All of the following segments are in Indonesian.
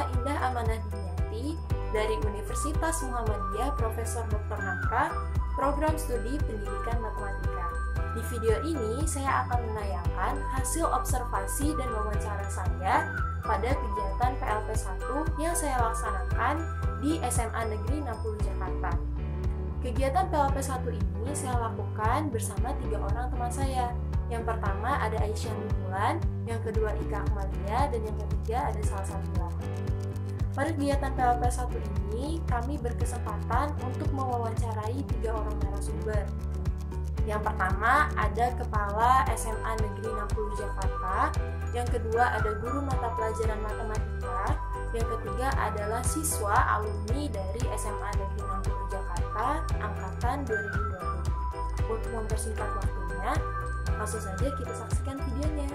saya Indah Amanah Diniati dari Universitas Muhammadiyah Profesor Dr. Nafka, Program Studi Pendidikan Matematika. Di video ini saya akan menayangkan hasil observasi dan wawancara saya pada kegiatan PLP 1 yang saya laksanakan di SMA Negeri 60 Jakarta. Kegiatan PLP 1 ini saya lakukan bersama 3 orang teman saya. Yang pertama ada Aisyah Mulan, yang kedua Ika Akmalia, dan yang ketiga ada Salsabila. Pada kegiatan PLP 1 ini, kami berkesempatan untuk mewawancarai 3 orang narasumber. Yang pertama ada Kepala SMA Negeri 60 Jakarta, yang kedua ada Guru Mata Pelajaran Matematika, yang ketiga adalah siswa alumni dari SMA Negeri 60 Jakarta Angkatan 2020. Untuk mempersingkat waktunya, langsung saja kita saksikan videonya.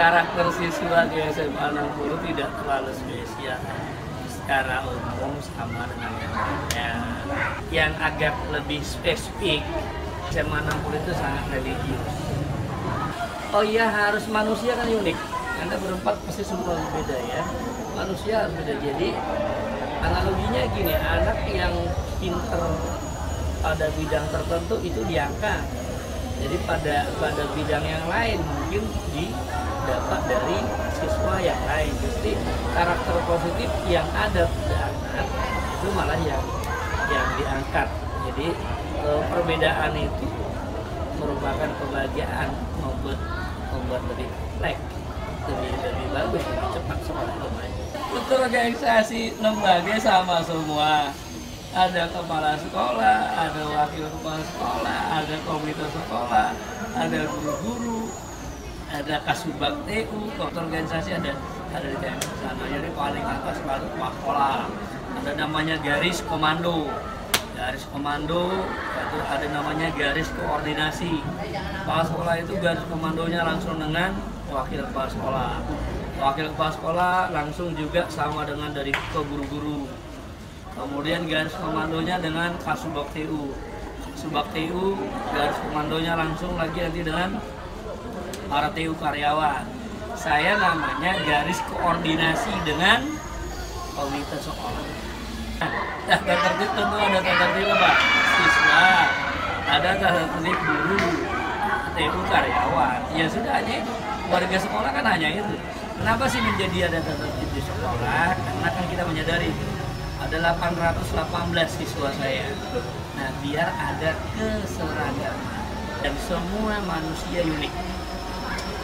Karakter siswa di SMA 60 tidak terlalu spesial. Secara umum sama dengan yang agak lebih spesifik, SMA 60 itu sangat religius. Oh iya, harus manusia kan unik. Anda berempat pasti semua berbeda ya. Manusia harus beda. Jadi analoginya gini, anak yang pinter pada bidang tertentu itu diangkat. Jadi pada bidang yang lain mungkin didapat dari siswa yang lain. Jadi karakter positif yang ada pada anak itu malah yang diangkat. Jadi perbedaan itu merupakan kebahagiaan, membuat lebih kompleks, lebih bagus, lebih cepat sekolah remaja. Untuk organisasi lembaga sama semua. Ada kepala sekolah, ada wakil kepala sekolah, ada komite sekolah, ada guru-guru, ada kasubag TU, organisasi ada di sana. Jadi paling atas baru kepala sekolah. Ada namanya garis komando, itu ada namanya garis koordinasi. Kepala sekolah itu garis komandonya langsung dengan wakil kepala sekolah. Wakil kepala sekolah langsung juga sama dengan dari ke guru-guru. Kemudian garis komandonya dengan kasubag TU. Kasubag TU garis komandonya langsung lagi nanti dengan para TU karyawan. Saya namanya garis koordinasi dengan komite sekolah. Tata tertib tentu ada tata tertib apa? Siswa, ada tata tertib guru, TU karyawan. Ya sudah aja itu. Warga sekolah kan hanya itu. Kenapa sih menjadi ada tata tertib di sekolah? Karena kan kita menyadari ada 818 siswa saya. Nah, biar ada keseragaman dan semua manusia unik.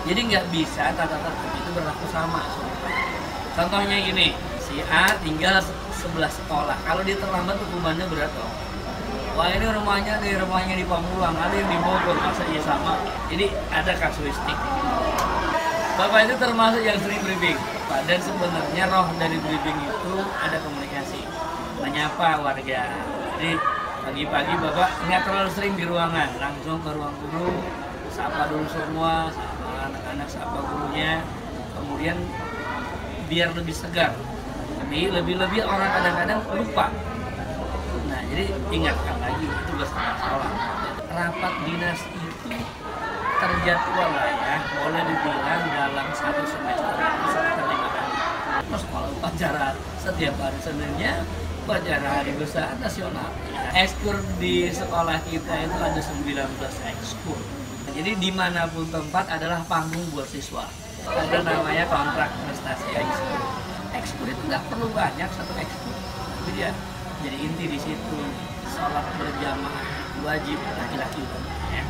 Jadi nggak bisa tata tertib itu berlaku sama. Contohnya gini, si A tinggal sebelah sekolah. Kalau dia terlambat hukumannya berat loh. Wah, ini rumahnya di Pamulang, ada yang di Bogor, masa iya sama. Jadi ada kasuistik. Bapak itu termasuk yang sering briefing, Pak. Dan sebenarnya roh dari briefing itu ada komunikasi, menyapa warga. Jadi pagi-pagi Bapak nggak terlalu sering di ruangan, langsung ke ruang guru, sapa dulu semua, sapa anak-anak, sapa gurunya. Kemudian biar lebih segar. Jadi lebih-lebih orang kadang-kadang lupa. Nah, Nah, jadi ingatkan lagi tugas kepala sekolah. Rapat dinas itu terjadwal lah ya, boleh dibilang dalam 1 semester itu sekitar 5 kali. Terus kalau upacara setiap hari Seninnya upacara hari besar nasional. Ekskur di sekolah kita itu ada 19 ekskur. Jadi dimanapun tempat adalah panggung buat siswa. Ada namanya kontrak prestasi ekskur. Ekskur itu nggak perlu banyak, 1 ekskur. Tapi dia jadi inti di situ. Sholat berjamaah wajib laki-laki. Ya.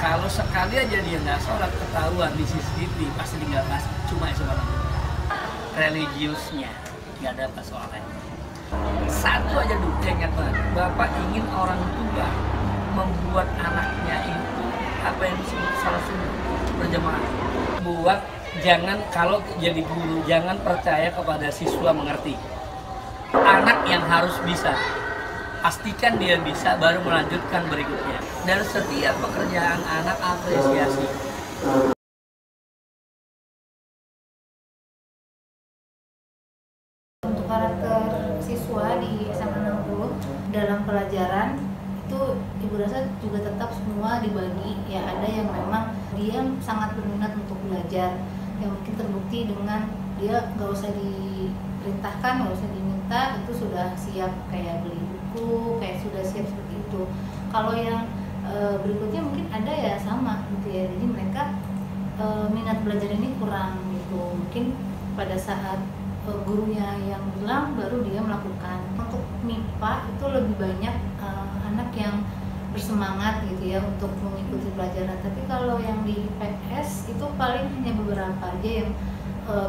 Kalau sekali aja dia nggak sholat ketahuan di CCTV pasti tinggal masuk. Cuma SMA religiusnya nggak ada persoalan. Satu aja dulu, ingat banget. Bapak ingin orang tua membuat anaknya itu apa yang disebut sholat sunnah berjamaah. Buat jangan kalau jadi guru jangan percaya kepada siswa mengerti. Anak yang harus bisa. Pastikan dia bisa baru melanjutkan berikutnya. Dan setiap pekerjaan anak apresiasi. Untuk karakter siswa di SMA 60 dalam pelajaran itu Ibu rasa juga tetap semua dibagi. Ya ada yang memang dia sangat berminat untuk belajar, yang mungkin terbukti dengan dia nggak usah diperintahkan, nggak usah diminta, itu sudah siap kayak beli buku, kayak sudah siap seperti itu. Kalau yang berikutnya mungkin ada ya sama gitu ya, jadi mereka minat belajar ini kurang gitu, mungkin pada saat gurunya yang bilang baru dia melakukan. Untuk MIPA itu lebih banyak anak yang bersemangat gitu ya untuk mengikuti pelajaran, tapi kalau yang di IPS itu paling hanya beberapa aja yang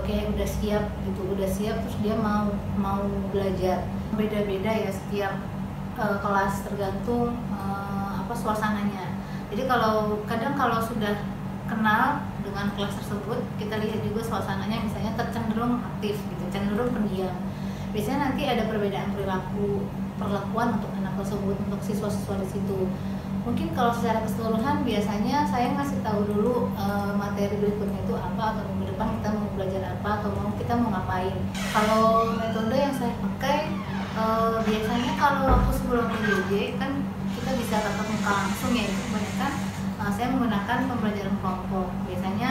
kayak udah siap gitu, udah siap terus dia mau belajar. Beda-beda ya setiap kelas, tergantung suasananya. Jadi kadang kalau sudah kenal dengan kelas tersebut, kita lihat juga suasananya misalnya tercenderung aktif gitu, cenderung pendiam. Biasanya nanti ada perbedaan perlakuan untuk anak tersebut, untuk siswa-siswa di situ. Mungkin kalau secara keseluruhan biasanya saya ngasih tahu dulu materi berikutnya itu apa, atau minggu depan kita mau belajar apa, atau kita mau ngapain. Kalau metode yang saya pakai biasanya kalau waktu sebelum PJJ kan kita bisa tatap muka langsung ya, itu kebanyakan saya menggunakan pembelajaran kelompok. Biasanya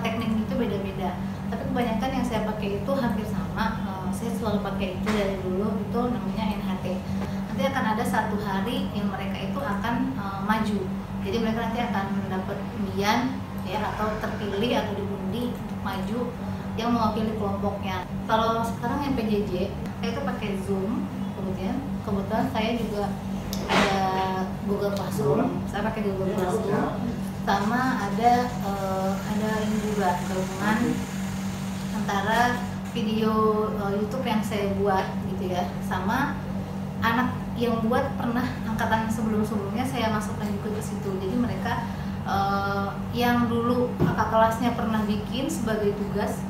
teknik itu beda-beda, tapi kebanyakan yang saya pakai itu hampir sama. Saya selalu pakai itu dari dulu, itu namanya NHT. Nanti akan ada 1 hari yang mereka itu akan maju, jadi mereka nanti akan mendapat undian ya, atau terpilih atau diundi untuk maju yang mewakili kelompoknya. Kalau sekarang yang PJJ saya itu pakai Zoom, kebetulan saya juga ada Google Classroom, saya pakai Google Classroom, sama ada ini juga gabungan antara video YouTube yang saya buat gitu ya, sama anak yang buat pernah angkatan sebelumnya saya masukkan juga ke situ. Jadi mereka yang dulu kakak kelasnya pernah bikin sebagai tugas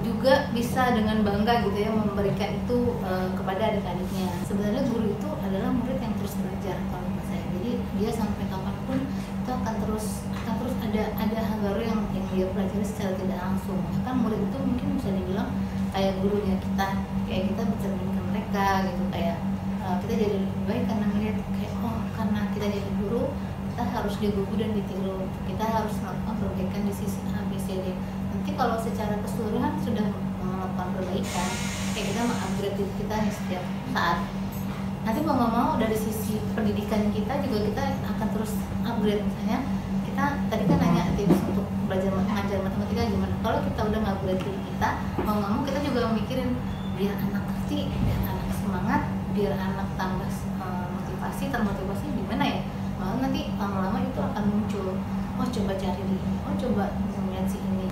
juga bisa dengan bangga gitu ya memberikan itu kepada adik-adiknya. Sebenarnya guru itu adalah murid yang terus belajar kalau menurut saya. Jadi dia sampai kapanpun itu akan terus ada hal baru yang dia pelajari secara tidak langsung. Bahkan murid itu mungkin bisa dibilang kayak gurunya kita, kayak kita mencerminkan mereka gitu, kayak kita jadi lebih baik karena melihat kayak karena kita jadi guru kita harus digugu dan ditiru, kita harus melakukan perbaikan di sisi A, B, C, D. Nanti kalau secara keseluruhan sudah melakukan perbaikan, kayak kita mengupgrade diri kita nih setiap saat. Nanti mau nggak mau dari sisi pendidikan kita juga kita akan terus upgrade. Misalnya kita tadi kan nanya tips untuk belajar mengajar matematika gimana. Kalau kita udah upgrade diri kita, mau nggak mau kita juga mikirin biar anak ngerti, biar anak semangat, biar anak tambah termotivasi gimana ya. Malah nanti lama-lama itu akan muncul, coba cari di ini, coba melihat si ini.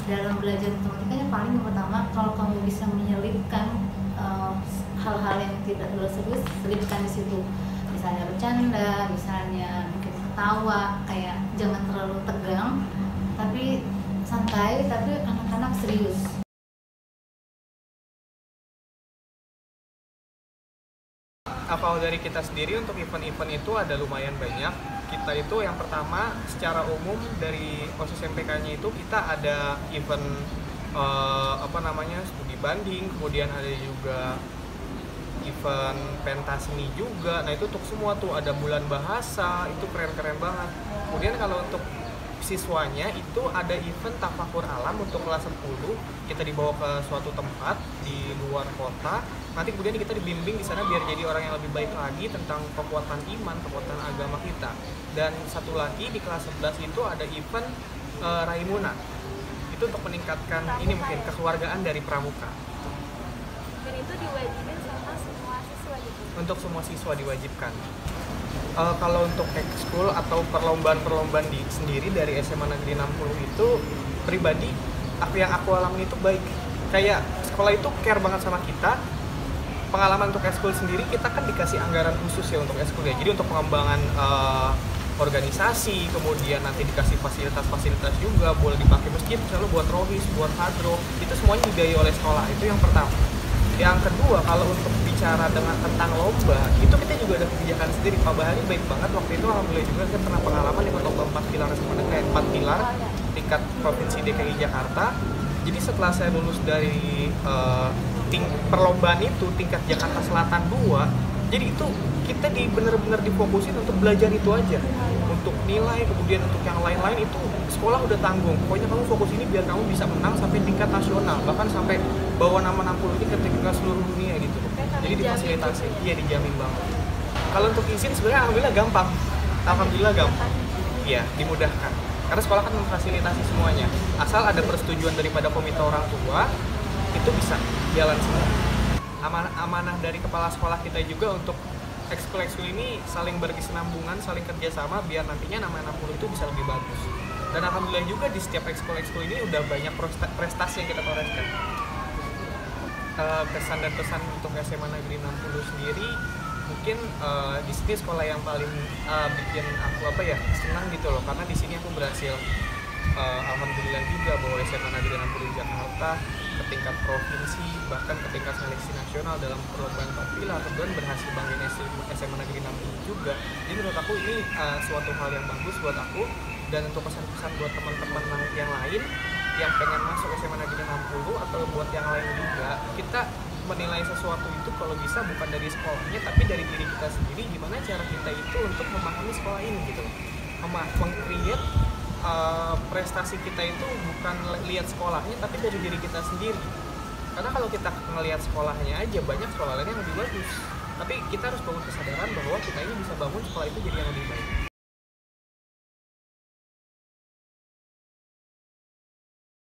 Dalam belajar matematikanya paling pertama, kalau kamu bisa menyelipkan hal-hal yang tidak perlu selipkan di situ, misalnya bercanda, misalnya mungkin ketawa, kayak jangan terlalu tegang, tapi santai, tapi anak-anak serius. Kalau dari kita sendiri untuk event-event itu ada lumayan banyak. Kita itu yang pertama secara umum dari proses MPK-nya itu kita ada event studi banding, kemudian ada juga event pentas seni juga. Nah itu untuk semua tuh, ada bulan bahasa, itu keren-keren banget. Kemudian kalau untuk siswanya itu ada event tafakur alam untuk kelas 10, kita dibawa ke suatu tempat di luar kota. Nanti kemudian kita dibimbing di sana biar jadi orang yang lebih baik lagi tentang kekuatan iman, kekuatan agama kita. Dan satu lagi di kelas 11 itu ada event Raimuna. Itu untuk meningkatkan ini mungkin kekeluargaan dari pramuka. Dan itu diwajibin sama semua siswa gitu? Untuk semua siswa diwajibkan. Kalau untuk ekskul atau perlombaan-perlombaan sendiri dari SMA Negeri 60 itu pribadi yang aku alami itu baik. Kayak sekolah itu care banget sama kita. Pengalaman untuk ekskul sendiri kita kan dikasih anggaran khusus ya untuk ekskul ya. Jadi untuk pengembangan organisasi, kemudian nanti dikasih fasilitas-fasilitas juga, boleh dipakai masjid, misalnya buat rohis, buat hadroh, itu semuanya dibiayai oleh sekolah. Itu yang pertama. Yang kedua, kalau untuk bicara tentang lomba, itu kita juga ada kebijakan sendiri. Pak Bahari baik banget waktu itu, alhamdulillah juga saya pernah pengalaman ikut lomba 4 pilar sebenarnya 4 pilar tingkat provinsi DKI Jakarta. Jadi setelah saya lulus dari perlombaan itu tingkat Jakarta Selatan 2, jadi itu kita benar-benar difokusin untuk belajar itu aja. Untuk nilai, kemudian untuk yang lain-lain itu sekolah udah tanggung. Pokoknya kamu fokus ini biar kamu bisa menang sampai tingkat nasional, bahkan sampai bawa nama 60 ini ke tingkat seluruh dunia gitu. Jadi difasilitasi, iya dijamin banget. Kalau untuk izin sebenarnya alhamdulillah gampang. Iya, dimudahkan. Karena sekolah kan memfasilitasi semuanya. Asal ada persetujuan daripada komite orang tua, itu bisa jalan semua. Amanah dari kepala sekolah kita juga untuk ekskul ini saling berkesinambungan, saling kerjasama biar nantinya nama 60 itu bisa lebih bagus. Dan alhamdulillah juga di setiap ekskul ini udah banyak prestasi yang kita torehkan. Kesan dan pesan untuk SMA Negeri 60 sendiri mungkin di sini sekolah yang paling bikin aku senang gitu loh, karena di sini aku berhasil alhamdulillah juga bawa SMA Negeri 60 Jakarta ke tingkat provinsi, bahkan ke tingkat seleksi nasional dalam perlombaan 4 pilar, kemudian berhasil banggain SMA Negeri 60 juga. Jadi menurut aku ini suatu hal yang bagus buat aku, dan untuk pesan-pesan buat teman-teman yang lain yang pengen masuk SMA Negeri 60 atau buat yang lain juga, kita menilai sesuatu itu kalau bisa bukan dari sekolahnya tapi dari diri kita sendiri, gimana cara kita itu untuk memahami sekolah ini gitu, meng-create prestasi kita itu bukan lihat sekolahnya tapi dari diri kita sendiri. Karena kalau kita ngelihat sekolahnya aja, banyak sekolah lain yang lebih bagus, tapi kita harus bangun kesadaran bahwa kita ini bisa bangun sekolah itu jadi yang lebih baik.